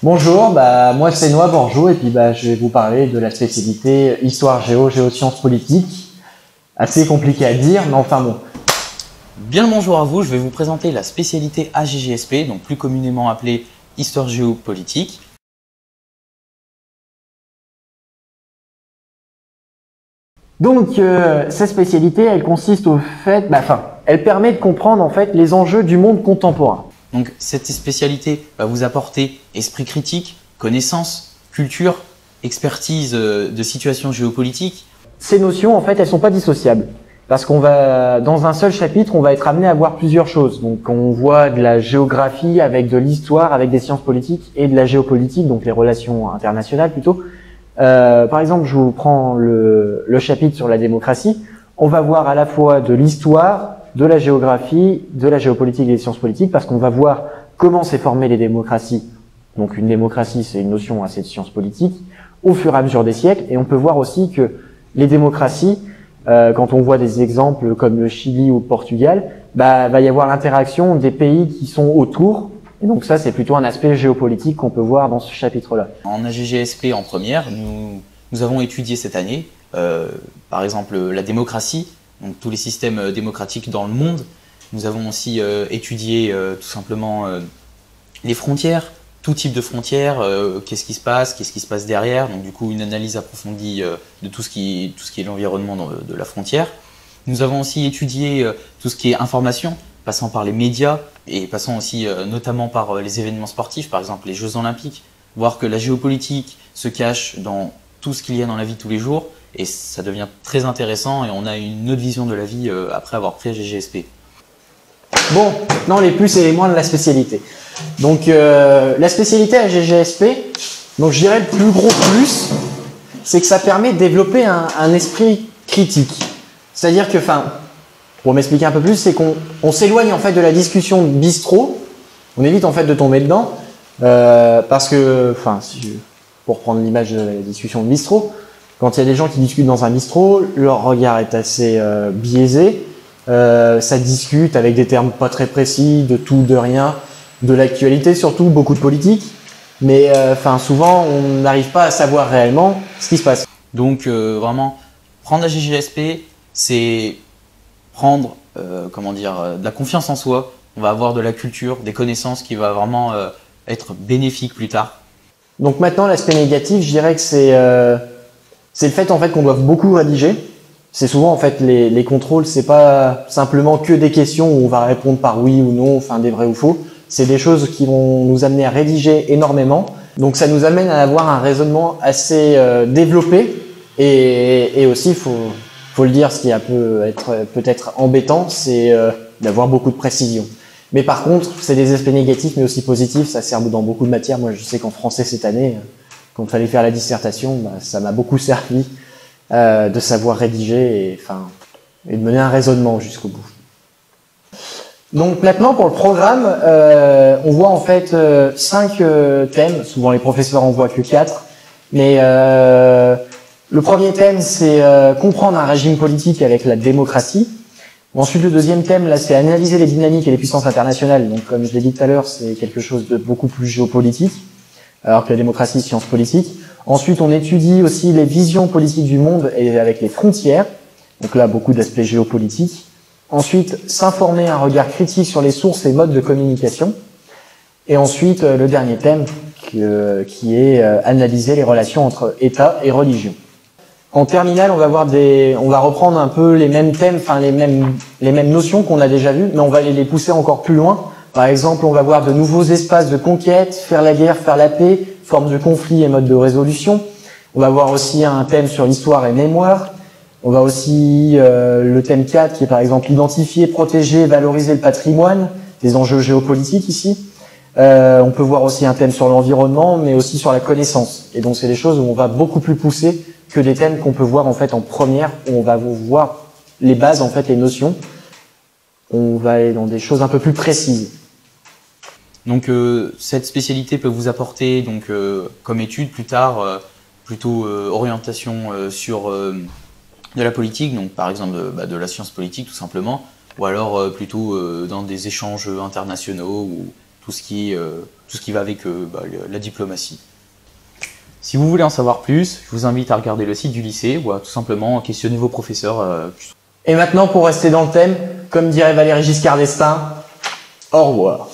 Bonjour, moi c'est Noah Borjou et puis je vais vous parler de la spécialité Histoire Géo, Géosciences politiques. Assez compliqué à dire, mais enfin bon. Bien le bonjour à vous, je vais vous présenter la spécialité AGGSP, donc plus communément appelée Histoire Géo Politique. Donc cette spécialité, elle consiste au fait, elle permet de comprendre en fait les enjeux du monde contemporain. Donc cette spécialité va vous apporter esprit critique, connaissance, culture, expertise de situations géopolitiques. Ces notions, en fait, elles sont pas dissociables. Parce qu'on va, dans un seul chapitre, on va être amené à voir plusieurs choses. Donc, on voit de la géographie avec de l'histoire, avec des sciences politiques et de la géopolitique, donc les relations internationales plutôt. Par exemple, je vous prends le chapitre sur la démocratie. On va voir à la fois de l'histoire, de la géographie, de la géopolitique et des sciences politiques, parce qu'on va voir comment s'est formée les démocraties. Donc, une démocratie, c'est une notion assez de sciences politiques, au fur et à mesure des siècles. Et on peut voir aussi que les démocraties, quand on voit des exemples comme le Chili ou le Portugal, va y avoir l'interaction des pays qui sont autour. Et donc ça, c'est plutôt un aspect géopolitique qu'on peut voir dans ce chapitre-là. En AGGSP en première, nous avons étudié cette année, par exemple, la démocratie, donc tous les systèmes démocratiques dans le monde. Nous avons aussi étudié tout simplement les frontières, tout type de frontières, qu'est-ce qui se passe derrière, donc du coup une analyse approfondie de tout ce qui est l'environnement de la frontière. Nous avons aussi étudié tout ce qui est information, passant par les médias et passant aussi notamment par les événements sportifs, par exemple les Jeux Olympiques, voir que la géopolitique se cache dans tout ce qu'il y a dans la vie de tous les jours et ça devient très intéressant et on a une autre vision de la vie après avoir pris AGGSP. Bon, maintenant les plus et les moins de la spécialité. Donc la spécialité AGGSP, donc je dirais le plus gros plus, c'est que ça permet de développer un esprit critique. C'est-à-dire que, pour m'expliquer un peu plus, c'est qu'on s'éloigne en fait de la discussion de bistrot. On évite en fait de tomber dedans parce que, pour prendre l'image de la discussion de bistrot, quand il y a des gens qui discutent dans un bistrot, leur regard est assez biaisé. Ça discute avec des termes pas très précis, de tout, de rien, de l'actualité surtout, beaucoup de politique. Mais souvent, on n'arrive pas à savoir réellement ce qui se passe. Donc vraiment, prendre AGGSP, c'est prendre de la confiance en soi. On va avoir de la culture, des connaissances qui va vraiment être bénéfique plus tard. Donc maintenant, l'aspect négatif, je dirais que c'est le fait en fait qu'on doit beaucoup rédiger. C'est souvent en fait les contrôles, c'est pas simplement que des questions où on va répondre par oui ou non, des vrais ou faux. C'est des choses qui vont nous amener à rédiger énormément. Donc ça nous amène à avoir un raisonnement assez développé et aussi faut le dire, ce qui peut-être embêtant, c'est d'avoir beaucoup de précision. Mais par contre, c'est des aspects négatifs mais aussi positifs. Ça sert dans beaucoup de matières. Moi, je sais qu'en français cette année, quand il fallait faire la dissertation, ça m'a beaucoup servi de savoir rédiger et de mener un raisonnement jusqu'au bout. Donc maintenant pour le programme, on voit en fait 5 thèmes. Souvent les professeurs en voient que 4, mais le premier thème c'est comprendre un régime politique avec la démocratie. Ensuite le deuxième thème là c'est analyser les dynamiques et les puissances internationales. Donc comme je l'ai dit tout à l'heure, c'est quelque chose de beaucoup plus géopolitique, alors que la démocratie c'est science politique. Ensuite on étudie aussi les visions politiques du monde et avec les frontières. Donc là beaucoup d'aspects géopolitiques. Ensuite, s'informer un regard critique sur les sources et modes de communication. Et ensuite, le dernier thème qui est analyser les relations entre État et religion. En terminale, on va reprendre un peu les mêmes thèmes, les mêmes notions qu'on a déjà vues, mais on va les pousser encore plus loin. Par exemple, on va voir de nouveaux espaces de conquête, faire la guerre, faire la paix, formes de conflit et modes de résolution. On va voir aussi un thème sur l'histoire et mémoire. On va aussi le thème 4 qui est par exemple identifier, protéger, valoriser le patrimoine, des enjeux géopolitiques ici. On peut voir aussi un thème sur l'environnement, mais aussi sur la connaissance. Et donc c'est des choses où on va beaucoup plus pousser que des thèmes qu'on peut voir en fait en première, où on va voir les bases en fait, les notions. On va aller dans des choses un peu plus précises. Donc cette spécialité peut vous apporter comme étude plus tard plutôt orientation sur de la politique, donc par exemple de la science politique tout simplement, ou alors plutôt dans des échanges internationaux ou tout ce qui va avec la diplomatie. Si vous voulez en savoir plus, je vous invite à regarder le site du lycée ou à tout simplement questionner vos professeurs. Et maintenant, pour rester dans le thème, comme dirait Valéry Giscard d'Estaing, au revoir.